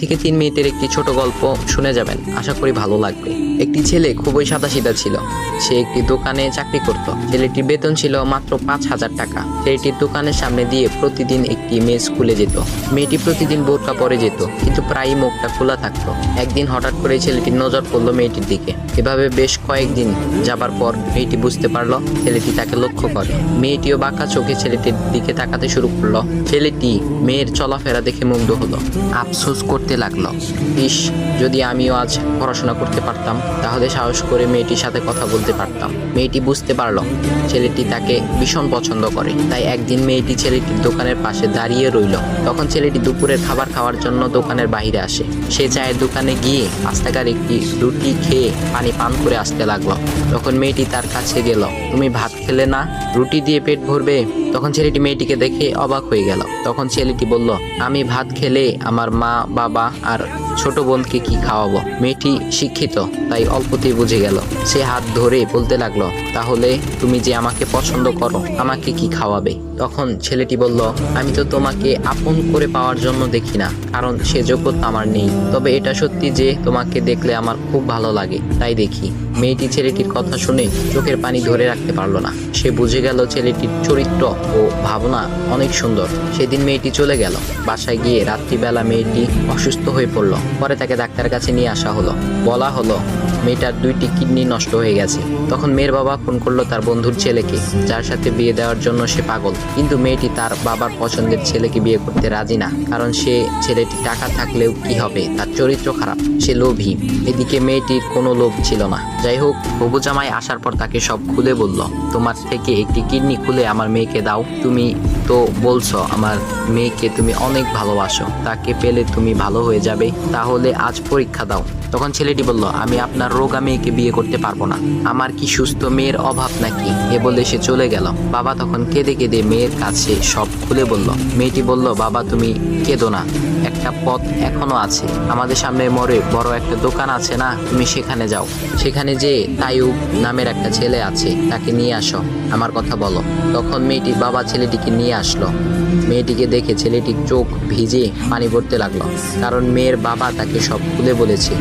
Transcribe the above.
থেকে 3 মিনিটের একটি ছোট গল্প শুনে যাবেন, আশা করি ভালো লাগবে। একটি ছেলে খুবই সাদাসিধা ছিল। সে একটি দোকানে চাকরি করত। ছেলেটির বেতন ছিল মাত্র 5,000 টাকা। ছেলেটির দোকানের সামনে দিয়ে প্রতিদিন একটি মেয়ে স্কুলে যেত। মেয়েটি প্রতিদিন বোরকা পরে যেত, কিন্তু প্রায়ই মুখটা খোলা থাকতো। একদিন হঠাৎ করে ছেলেটির নজর পড়লো মেয়েটির দিকে। এভাবে বেশ কয়েকদিন যাবার পর মেয়েটি বুঝতে পারলো ছেলেটি তাকে লক্ষ্য করে। মেয়েটিও বাঁকা চোখে ছেলেটির দিকে তাকাতে শুরু করলো। ছেলেটি মেয়ের চলাফেরা দেখে মুগ্ধ হলো। আফসোস করতে লাগলো, ইস, যদি আমিও আজ পড়াশোনা করতে পারতাম, তাহলে সাহস করে মেয়েটির সাথে কথা বলতে পারতাম। মেয়েটি বুঝতে পারলো ছেলেটি তাকে ভীষণ পছন্দ করে। তাই একদিন মেয়েটি ছেলেটির দোকানের পাশে দাঁড়িয়ে রইল। তখন ছেলেটি দুপুরের খাবার খাওয়ার জন্য দোকানের বাইরে আসে। সে চায়ের দোকানে গিয়ে 5 টাকার একটি রুটি খেয়ে পানি পান করে আসতে লাগলো। তখন মেয়েটি তার কাছে গেল। তুমি ভাত খেলে না, রুটি দিয়ে পেট ভরবে? তখন ছেলেটি মেয়েটিকে দেখে অবাক হয়ে গেল। তখন ছেলেটি বলল, আমি ভাত খেলে আমার মা, বাবা আর ছোট বোনকে কি খাওয়াবো? মেয়েটি শিক্ষিত, তাই অল্পতেই বুঝে গেল। সে হাত ধরে বলতে লাগলো, তাহলে তুমি যে আমাকে পছন্দ করো, আমাকে কি খাওয়াবে? তখন ছেলেটি বলল, আমি তো তোমাকে আপন করে পাওয়ার জন্য দেখি না, কারণ সে যোগ্যতা আমার নেই। তবে এটা সত্যি যে তোমাকে দেখলে আমার খুব ভালো লাগে, তাই দেখি। মেয়েটি ছেলেটির কথা শুনে চোখের পানি ধরে রাখতে পারলো না। সে বুঝে গেল ছেলেটির চরিত্র ও ভাবনা অনেক সুন্দর। সেদিন মেয়েটি চলে গেল। বাসায় গিয়ে রাত্রিবেলা মেয়েটি অসুস্থ হয়ে পড়ল। পরে তাকে ডাক্তারের কাছে নিয়ে আসা হলো। বলা হলো মেয়েটার 2টি কিডনি নষ্ট হয়ে গেছে। তখন মেয়ের বাবা ফোন করলো তার বন্ধুর ছেলেকে, যার সাথে বিয়ে দেওয়ার জন্য সে পাগল। কিন্তু মেয়েটি তার বাবার পছন্দের ছেলেকে বিয়ে করতে রাজি না, কারণ সে ছেলেটি টাকা থাকলেও কি হবে, তার চরিত্র খারাপ, সে লোভী। এদিকে মেয়েটির কোনো লোভ ছিল না। যাই হোক, হবু জামাই আসার পর তাকে সব খুলে বলল, তোমার থেকে একটি কিডনি খুলে আমার মেয়েকে দাও। তুমি তো বলছো আমার মেয়েকে তুমি অনেক ভালোবাসো, তাকে পেলে তুমি ভালো হয়ে যাবে, তাহলে আজ পরীক্ষা দাও। তখন ছেলেটি বলল, আমি আপনার রোগা মেয়েকে বিয়ে করতে পারবো না, আমার কি সুস্থ মেয়ের অভাব নাকি? এ বলে সে চলে গেল। বাবা তখন কেঁদে কেঁদে মেয়ের কাছে সব খুলে বলল। মেয়েটি বলল, বাবা তুমি কেঁদো না, একটা পথ এখনো আছে। আমাদের সামনে মোড়ে বড় একটা দোকান আছে না, তুমি সেখানে যাও। সেখানে যে তাইয়ুব নামের একটা ছেলে আছে, তাকে নিয়ে আসো, আমার কথা বলো। তখন মেয়েটির বাবা ছেলেটিকে নিয়ে আসলো। মেয়েটিকে দেখে ছেলেটির চোখ ভিজে পানি পড়তে লাগলো, কারণ মেয়ের বাবা তাকে সব খুলে বলেছে।